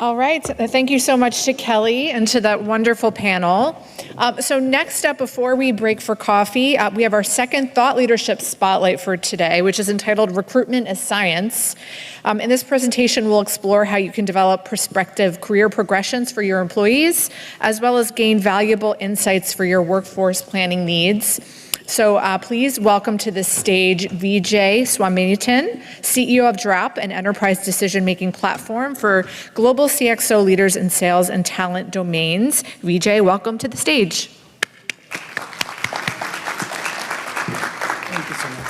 All right, thank you so much to Kelly and to that wonderful panel. So next up, before we break for coffee, we have our second thought leadership spotlight for today, which is entitled Recruitment and Science. In this presentation, we'll explore how you can develop prospective career progressions for your employees, as well as gain valuable insights for your workforce planning needs. So please welcome to the stage Vijay Swaminathan, CEO of Draup, an enterprise decision-making platform for global CXO leaders in sales and talent domains. Vijay, welcome to the stage. Thank you so much.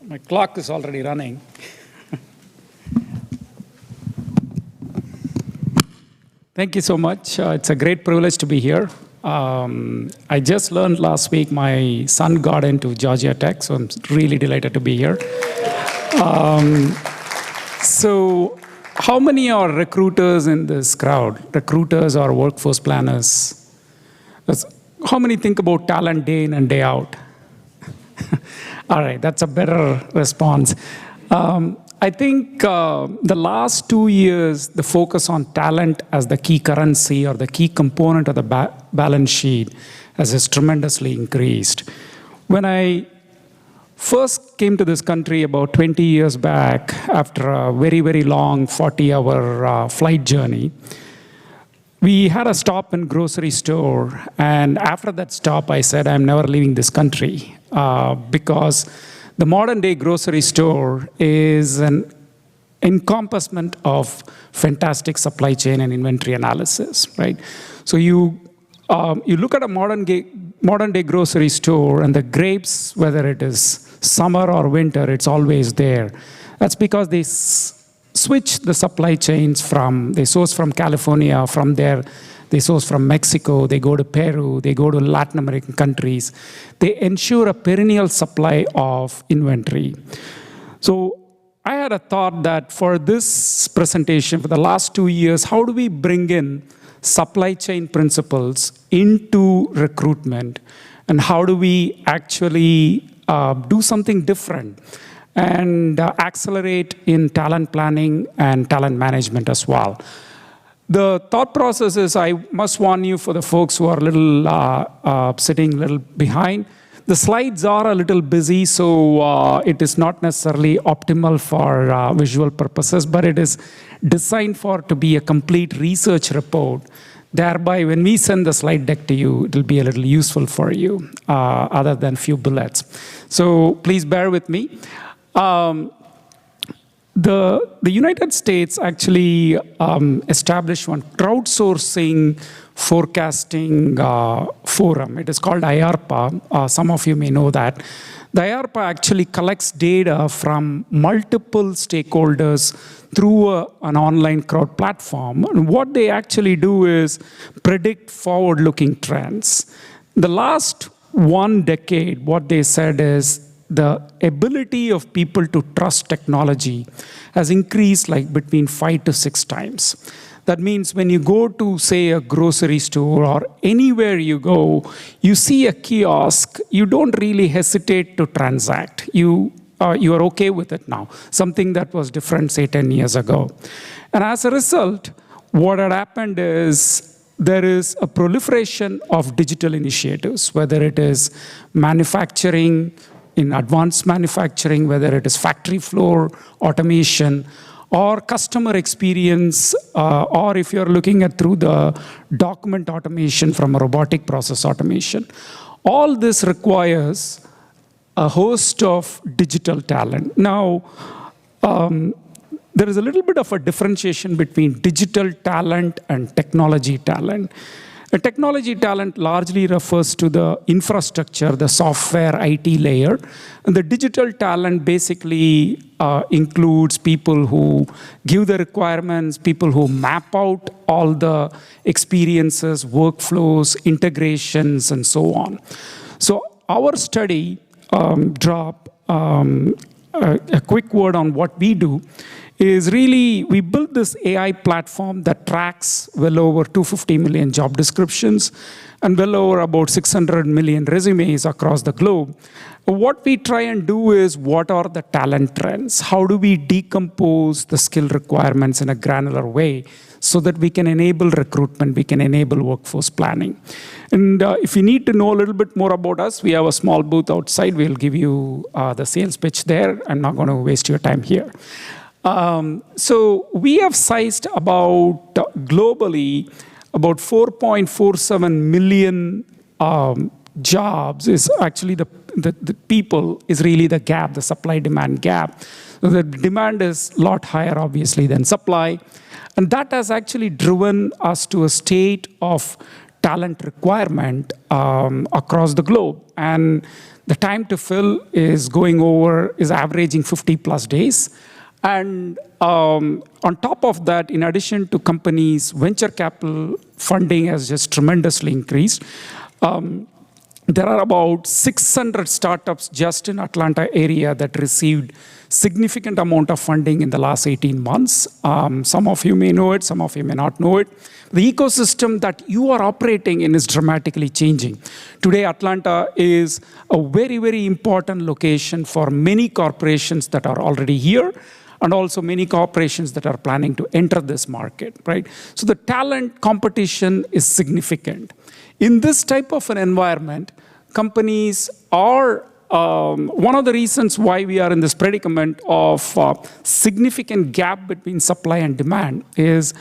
My clock is already running. Thank you so much. It's a great privilege to be here. I just learned last week my son got into Georgia Tech, so I'm really delighted to be here. So how many are recruiters in this crowd? Recruiters or workforce planners? How many think about talent day in and day out? All right, that's a better response. I think the last 2 years, the focus on talent as the key currency or the key component of the balance sheet has tremendously increased. When I first came to this country about 20 years back, after a very, very long 40-hour flight journey, we had a stop in grocery store. And after that stop, I said, I'm never leaving this country because the modern day grocery store is an encompassment of fantastic supply chain and inventory analysis, right? So you look at a modern day grocery store and the grapes, whether it is summer or winter, it's always there. That's because they switch the supply chains they source from California, from there they source from Mexico, they go to Peru, they go to Latin American countries. They ensure a perennial supply of inventory. So I had a thought that for this presentation, for the last 2 years, how do we bring in supply chain principles into recruitment? And how do we actually do something different and accelerate in talent planning and talent management as well? The thought process is, I must warn you for the folks who are sitting a little behind, the slides are a little busy, so it is not necessarily optimal for visual purposes, but it is designed to be a complete research report. Thereby, when we send the slide deck to you, it will be a little useful for you, other than few bullets. So please bear with me. The United States actually established one crowdsourcing forecasting forum. It is called IARPA. Some of you may know that. The IARPA actually collects data from multiple stakeholders through an online crowd platform. And what they actually do is predict forward-looking trends. The last 1 decade, what they said is, the ability of people to trust technology has increased like between 5 to 6 times. That means when you go to, say, a grocery store or anywhere you go, you see a kiosk, you don't really hesitate to transact. You are okay with it now, something that was different, say, 10 years ago. And as a result, what had happened is there is a proliferation of digital initiatives, whether it is manufacturing, in advanced manufacturing, whether it is factory floor automation or customer experience, or if you're looking at through the document automation from a robotic process automation. All this requires a host of digital talent. Now, there is a little bit of a differentiation between digital talent and technology talent. A technology talent largely refers to the infrastructure, the software IT layer. And the digital talent basically includes people who give the requirements, people who map out all the experiences, workflows, integrations, and so on. So our study, Draup, a quick word on what we do, is really, we built this AI platform that tracks well over 250 million job descriptions and well over about 600 million resumes across the globe. What we try and do is, what are the talent trends? How do we decompose the skill requirements in a granular way so that we can enable recruitment, we can enable workforce planning? And if you need to know a little bit more about us, we have a small booth outside. We'll give you the sales pitch there. I'm not going to waste your time here. So we have sized about, globally, about 4.47 million jobs is actually the people is really the gap, the supply-demand gap. So the demand is a lot higher, obviously, than supply. And that has actually driven us to a state of talent requirement across the globe. And the time to fill is averaging 50 plus days. And on top of that, in addition to companies, venture capital funding has just tremendously increased. There are about 600 startups just in Atlanta area that received significant amount of funding in the last 18 months. Some of you may know it, some of you may not know it. The ecosystem that you are operating in is dramatically changing. Today, Atlanta is a very, very important location for many corporations that are already here, and also many corporations that are planning to enter this market, right? So the talent competition is significant. In this type of an environment, companies are, one of the reasons why we are in this predicament of significant gap between supply and demand is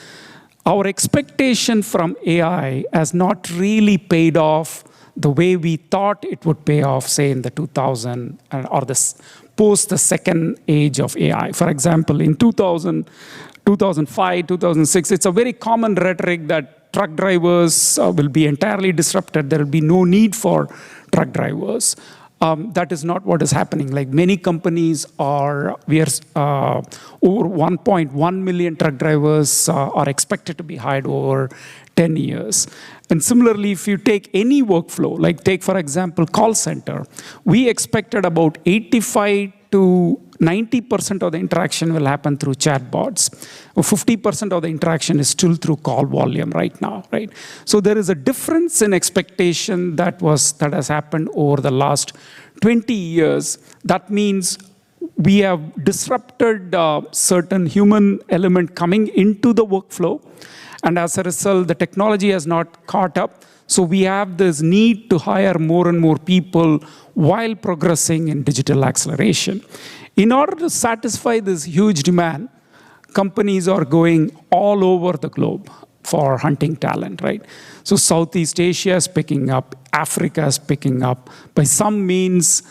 our expectation from AI has not really paid off the way we thought it would pay off, say, in the 2000 or post the second age of AI. For example, in 2005, 2006, it's a very common rhetoric that truck drivers will be entirely disrupted. There will be no need for truck drivers. That is not what is happening. Like many companies over 1.1 million truck drivers are expected to be hired over 10 years. And similarly, if you take any workflow, like take, for example, call center, we expected about 85 to 90% of the interaction will happen through chatbots. 50% of the interaction is still through call volume right now, right? So there is a difference in expectation that has happened over the last 20 years. That means we have disrupted certain human element coming into the workflow. And as a result, the technology has not caught up. So we have this need to hire more and more people while progressing in digital acceleration. In order to satisfy this huge demand, companies are going all over the globe for hunting talent, right? So Southeast Asia is picking up, Africa is picking up. By some means,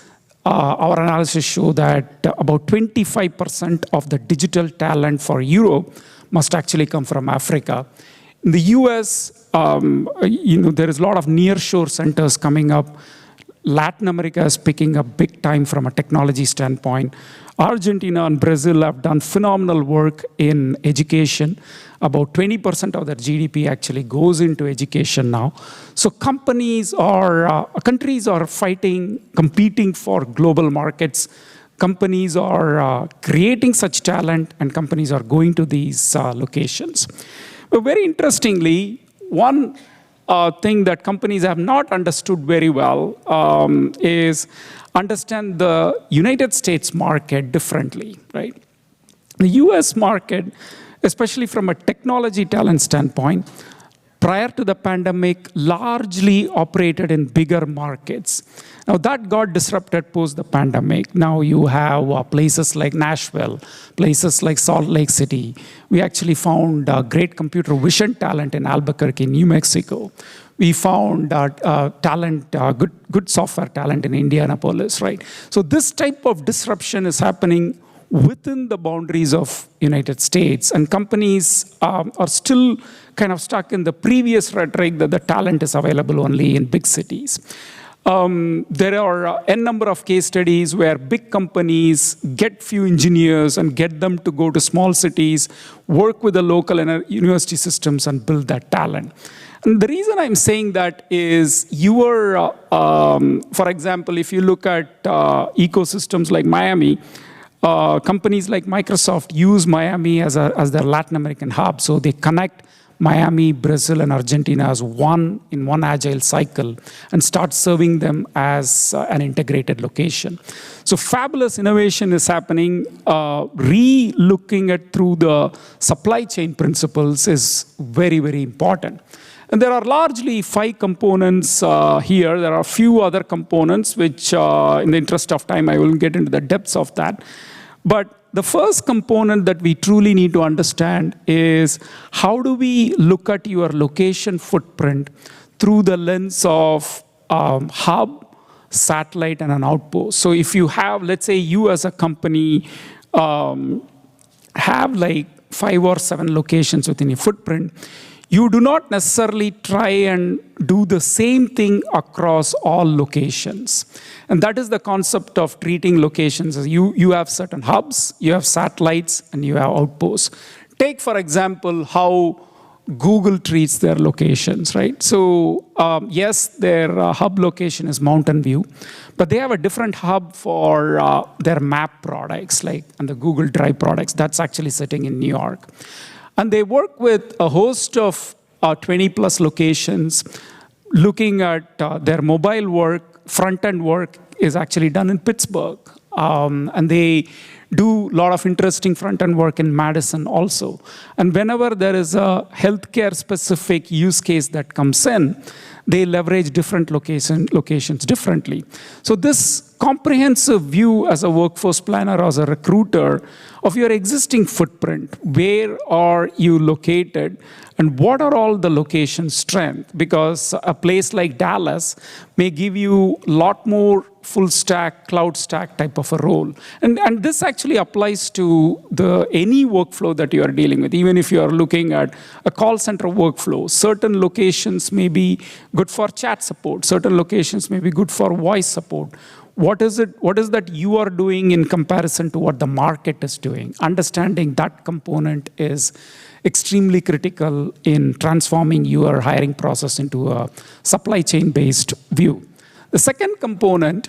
our analysis show that about 25% of the digital talent for Europe must actually come from Africa. In the US, there is a lot of nearshore centers coming up. Latin America is picking up big time from a technology standpoint. Argentina and Brazil have done phenomenal work in education. About 20% of their GDP actually goes into education now. So countries are competing for global markets. Companies are creating such talent, and companies are going to these locations. But very interestingly, one thing that companies have not understood very well is understand the United States market differently, right? The US market, especially from a technology talent standpoint, prior to the pandemic, largely operated in bigger markets. Now that got disrupted post the pandemic. Now you have places like Nashville, places like Salt Lake City. We actually found great computer vision talent in Albuquerque, New Mexico. We found talent, good software talent in Indianapolis, right? So this type of disruption is happening within the boundaries of United States, and companies are still kind of stuck in the previous rhetoric that the talent is available only in big cities. There are n number of case studies where big companies get few engineers and get them to go to small cities, work with the local university systems and build that talent. And the reason I'm saying that is for example, if you look at ecosystems like Miami, companies like Microsoft use Miami as their Latin American hub. So they connect Miami, Brazil, and Argentina as one in one agile cycle and start serving them as an integrated location. So fabulous innovation is happening. Re-looking at through the supply chain principles is very, very important. And there are largely 5 components here. There are a few other components, which in the interest of time, I will get into the depths of that. But the first component that we truly need to understand is how do we look at your location footprint through the lens of hub, satellite, and an outpost. So if you have, let's say you as a company have like 5 or 7 locations within your footprint, you do not necessarily try and do the same thing across all locations. And that is the concept of treating locations as you have certain hubs, you have satellites, and you have outposts. Take, for example, how Google treats their locations, right? So yes, their hub location is Mountain View, but they have a different hub for their map products, like and the Google Drive products. That's actually sitting in New York. And they work with a host of 20-plus locations, looking at their mobile work. Front-end work is actually done in Pittsburgh. And they do a lot of interesting front-end work in Madison also. And whenever there is a healthcare-specific use case that comes in, they leverage different locations differently. So this comprehensive view as a workforce planner or as a recruiter of your existing footprint, where are you located, and what are all the location strengths? Because a place like Dallas may give you a lot more full stack, cloud stack type of a role. And this actually applies to any workflow that you are dealing with. Even if you are looking at a call center workflow, certain locations may be good for chat support, certain locations may be good for voice support. What is that you are doing in comparison to what the market is doing? Understanding that component is extremely critical in transforming your hiring process into a supply chain-based view. The second component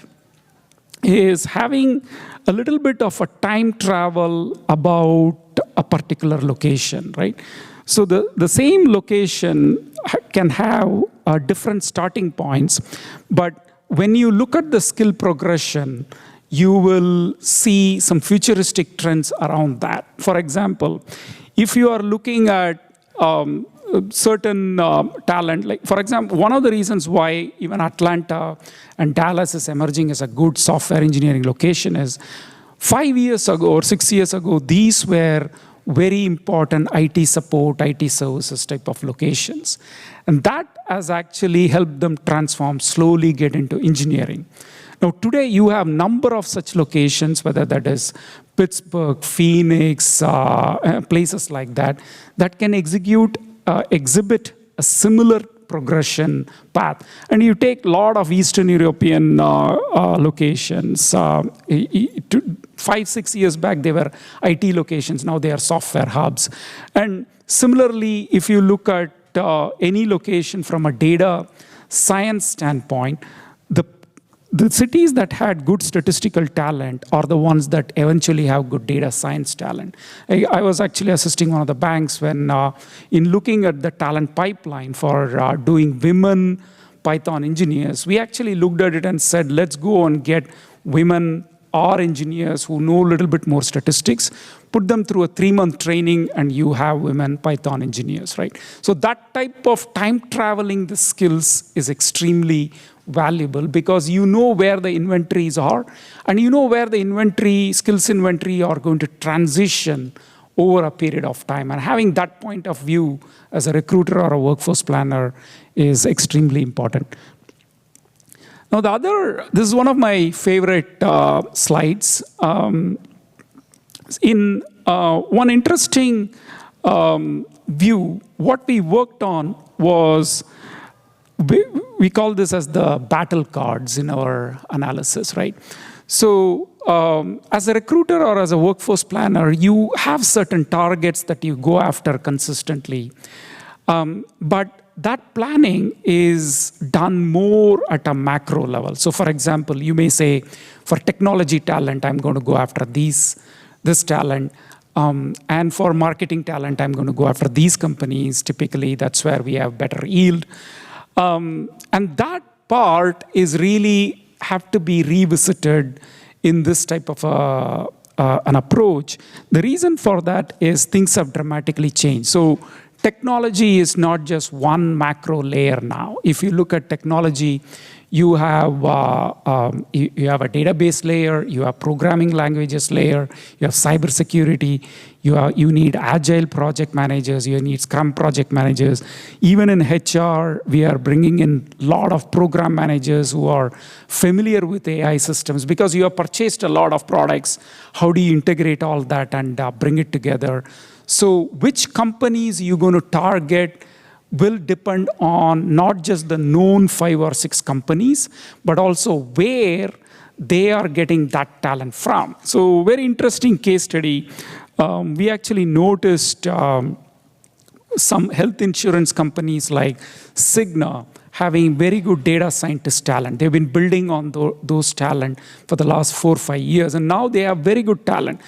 is having a little bit of a time travel about a particular location, right? So the same location can have different starting points, but when you look at the skill progression, you will see some futuristic trends around that. For example, if you are looking at certain talent, like for example, one of the reasons why even Atlanta and Dallas is emerging as a good software engineering location is 5 years ago or 6 years ago, these were very important IT support, IT services type of locations. And that has actually helped them transform, slowly get into engineering. Now, today you have a number of such locations, whether that is Pittsburgh, Phoenix, places like that, that can exhibit a similar progression path. And you take a lot of Eastern European locations. 5-6 years back, they were IT locations. Now they are software hubs. And similarly, if you look at any location from a data science standpoint, the cities that had good statistical talent are the ones that eventually have good data science talent. I was actually assisting one of the banks when, in looking at the talent pipeline for doing women Python engineers, we actually looked at it and said, let's go and get women or engineers who know a little bit more statistics, put them through a 3-month training, and you have women Python engineers, right? So that type of time traveling the skills is extremely valuable because you know where the inventories are, and you know where the skills inventory are going to transition over a period of time. And having that point of view as a recruiter or a workforce planner is extremely important. Now, this is one of my favorite slides. In one interesting view, what we worked on was, we call this as the battle cards in our analysis, right? So as a recruiter or as a workforce planner, you have certain targets that you go after consistently. But that planning is done more at a macro level. So for example, you may say, for technology talent, I'm going to go after this talent. And for marketing talent, I'm going to go after these companies. Typically, that's where we have better yield. And that part is really have to be revisited in this type of an approach. The reason for that is things have dramatically changed. So technology is not just one macro layer now. If you look at technology, you have you have a database layer, you have programming languages layer, you have cybersecurity, you need agile project managers, you need Scrum project managers. Even in HR, we are bringing in a lot of program managers who are familiar with AI systems because you have purchased a lot of products. How do you integrate all that and bring it together? So which companies you're going to target will depend on not just the known 5 or 6 companies, but also where they are getting that talent from. So very interesting case study. We actually noticed some health insurance companies like Cigna having very good data scientist talent. They've been building on those talent for the last 4 or 5 years, and now they have very good talent.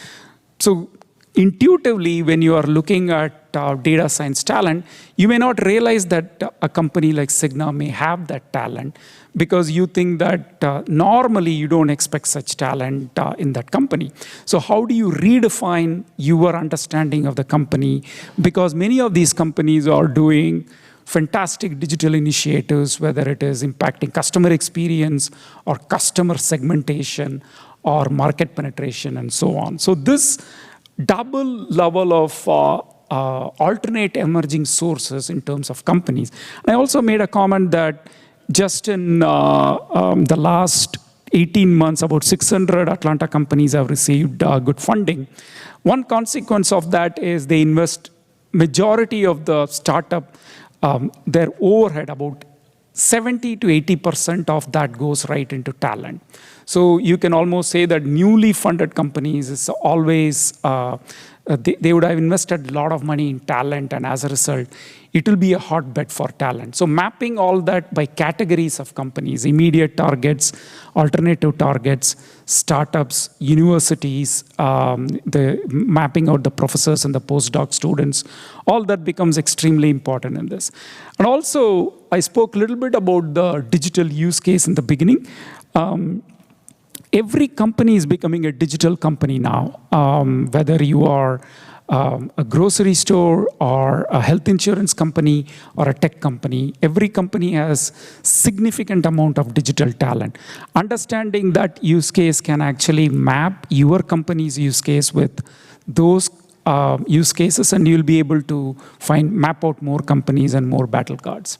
So intuitively, when you are looking at data science talent, you may not realize that a company like Cigna may have that talent because you think that normally you don't expect such talent in that company. So how do you redefine your understanding of the company? Because many of these companies are doing fantastic digital initiatives, whether it is impacting customer experience or customer segmentation or market penetration and so on. So this double level of alternate emerging sources in terms of companies. And I also made a comment that just in the last 18 months, about 600 Atlanta companies have received good funding. One consequence of that is they invest majority of the startup, their overhead, about 70 to 80% of that goes right into talent. So you can almost say that newly funded companies is always, they would have invested a lot of money in talent, and as a result, it will be a hotbed for talent. So mapping all that by categories of companies, immediate targets, alternative targets, startups, universities, mapping out the professors and the postdoc students, all that becomes extremely important in this. And also, I spoke a little bit about the digital use case in the beginning. Every company is becoming a digital company now, whether you are a grocery store or a health insurance company or a tech company. Every company has significant amount of digital talent. Understanding that use case can actually map your company's use case with those use cases, and you'll be able to map out more companies and more battle cards.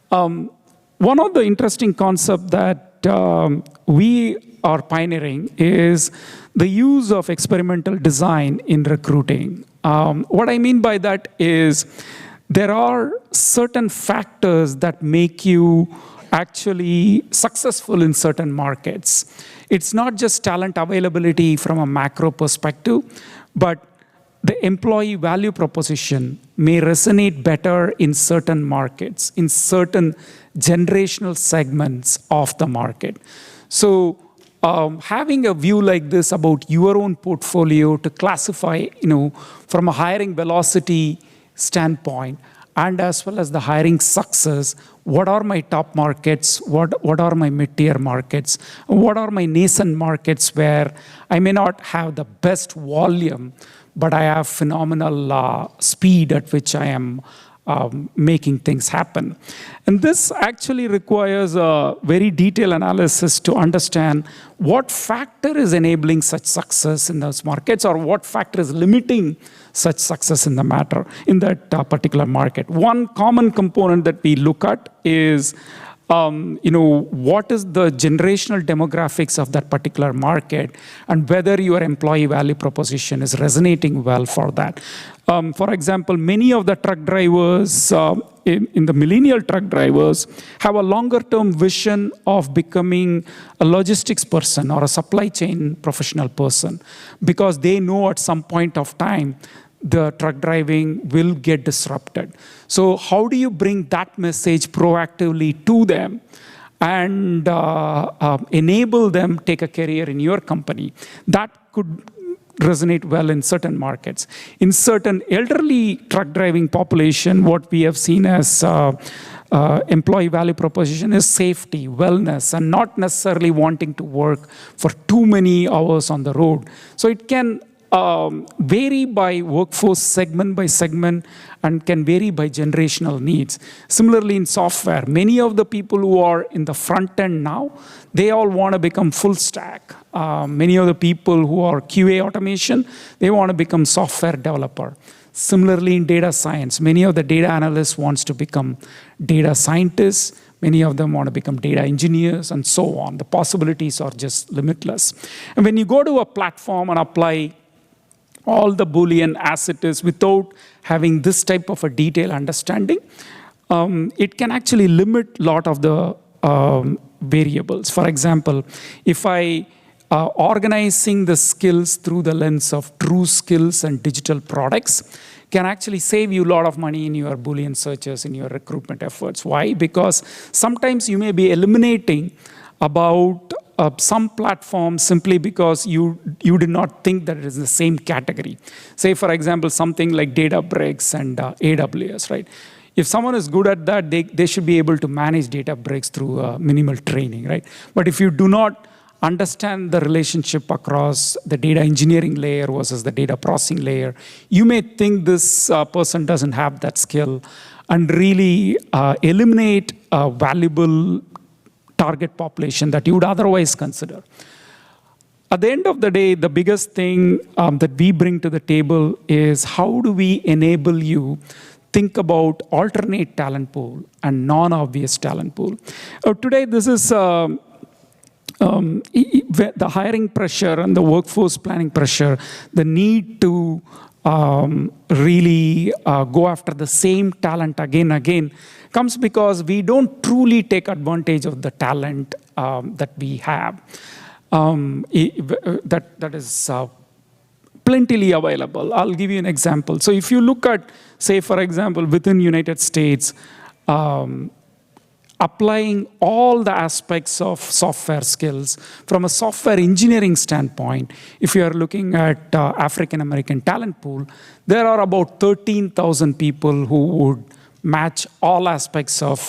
One of the interesting concepts that we are pioneering is the use of experimental design in recruiting. What I mean by that is there are certain factors that make you actually successful in certain markets. It's not just talent availability from a macro perspective, but the employee value proposition may resonate better in certain markets, in certain generational segments of the market. So having a view like this about your own portfolio to classify, from a hiring velocity standpoint, and as well as the hiring success, what are my top markets, what are my mid-tier markets, what are my nascent markets where I may not have the best volume, but I have phenomenal speed at which I am making things happen. And this actually requires a very detailed analysis to understand what factor is enabling such success in those markets, or what factor is limiting such success in that particular market. One common component that we look at is what is the generational demographics of that particular market, and whether your employee value proposition is resonating well for that. For example, many of the truck drivers, in the millennial truck drivers, have a longer-term vision of becoming a logistics person or a supply chain professional person, because they know at some point of time the truck driving will get disrupted. So how do you bring that message proactively to them and enable them take a career in your company? That could resonate well in certain markets. In certain elderly truck driving population, what we have seen as employee value proposition is safety, wellness, and not necessarily wanting to work for too many hours on the road. So it can vary by workforce segment by segment and can vary by generational needs. Similarly, in software, many of the people who are in the front end now, they all want to become full stack. Many of the people who are QA automation, they want to become software developer. Similarly, in data science, many of the data analysts wants to become data scientists. Many of them want to become data engineers and so on. The possibilities are just limitless. And when you go to a platform and apply all the Boolean as it is without having this type of a detailed understanding, it can actually limit a lot of the variables. For example, if I organizing the skills through the lens of true skills and digital products can actually save you a lot of money in your Boolean searches, in your recruitment efforts. Why? Because sometimes you may be eliminating about some platforms simply because you did not think that it is the same category. Say, for example, something like Databricks and AWS, right? If someone is good at that, they should be able to manage Databricks through minimal training, right? But if you do not understand the relationship across the data engineering layer versus the data processing layer, you may think this person doesn't have that skill and really eliminate a valuable target population that you would otherwise consider. At the end of the day, the biggest thing that we bring to the table is how do we enable you think about alternate talent pool and non-obvious talent pool. Today, this is the hiring pressure and the workforce planning pressure, the need to really go after the same talent again, comes because we don't truly take advantage of the talent that we have. That is plentifully available. I'll give you an example. So if you look at, say, for example, within United States, applying all the aspects of software skills from a software engineering standpoint, if you are looking at African American talent pool, there are about 13,000 people who would match all aspects of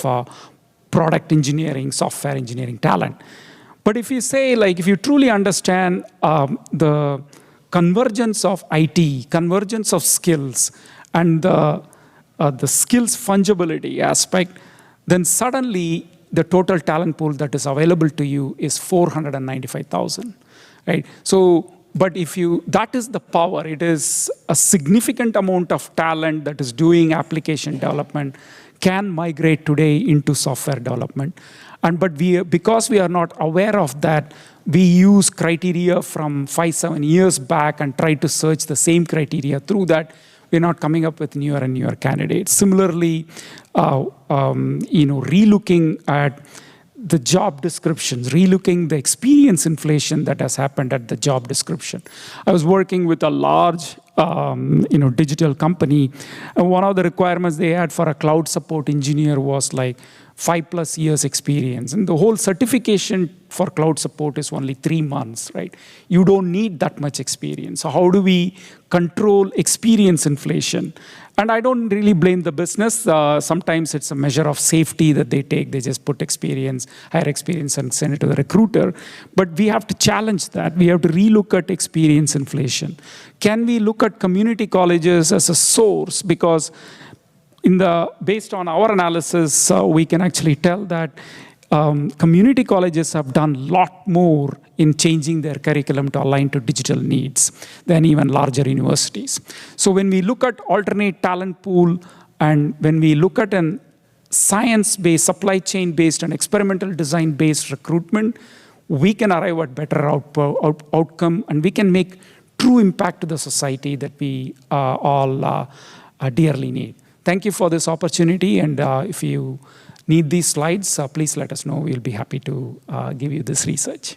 product engineering, software engineering talent. But if you say, like, if you truly understand the convergence of IT, convergence of skills, and the skills fungibility aspect, then suddenly the total talent pool that is available to you is 495,000, right? So, but if you, that is the power. It is a significant amount of talent that is doing application development can migrate today into software development. But because we are not aware of that, we use criteria from 5-7 years back and try to search the same criteria. Through that, we're not coming up with newer and newer candidates. Similarly, relooking at the job descriptions, relooking the experience inflation that has happened at the job description. I was working with a large digital company, and one of the requirements they had for a cloud support engineer was like 5+ years experience. And the whole certification for cloud support is only 3 months, right? You don't need that much experience. So how do we control experience inflation? And I don't really blame the business. Sometimes it's a measure of safety that they take. They just put experience, higher experience, and send it to the recruiter. But we have to challenge that. We have to relook at experience inflation. Can we look at community colleges as a source? Because based on our analysis, we can actually tell that community colleges have done a lot more in changing their curriculum to align to digital needs than even larger universities. So when we look at alternate talent pool, and when we look at an science-based, supply chain-based, and experimental design-based recruitment, we can arrive at better outcome, and we can make true impact to the society that we all dearly need. Thank you for this opportunity, and if you need these slides, please let us know. We'll be happy to give you this research.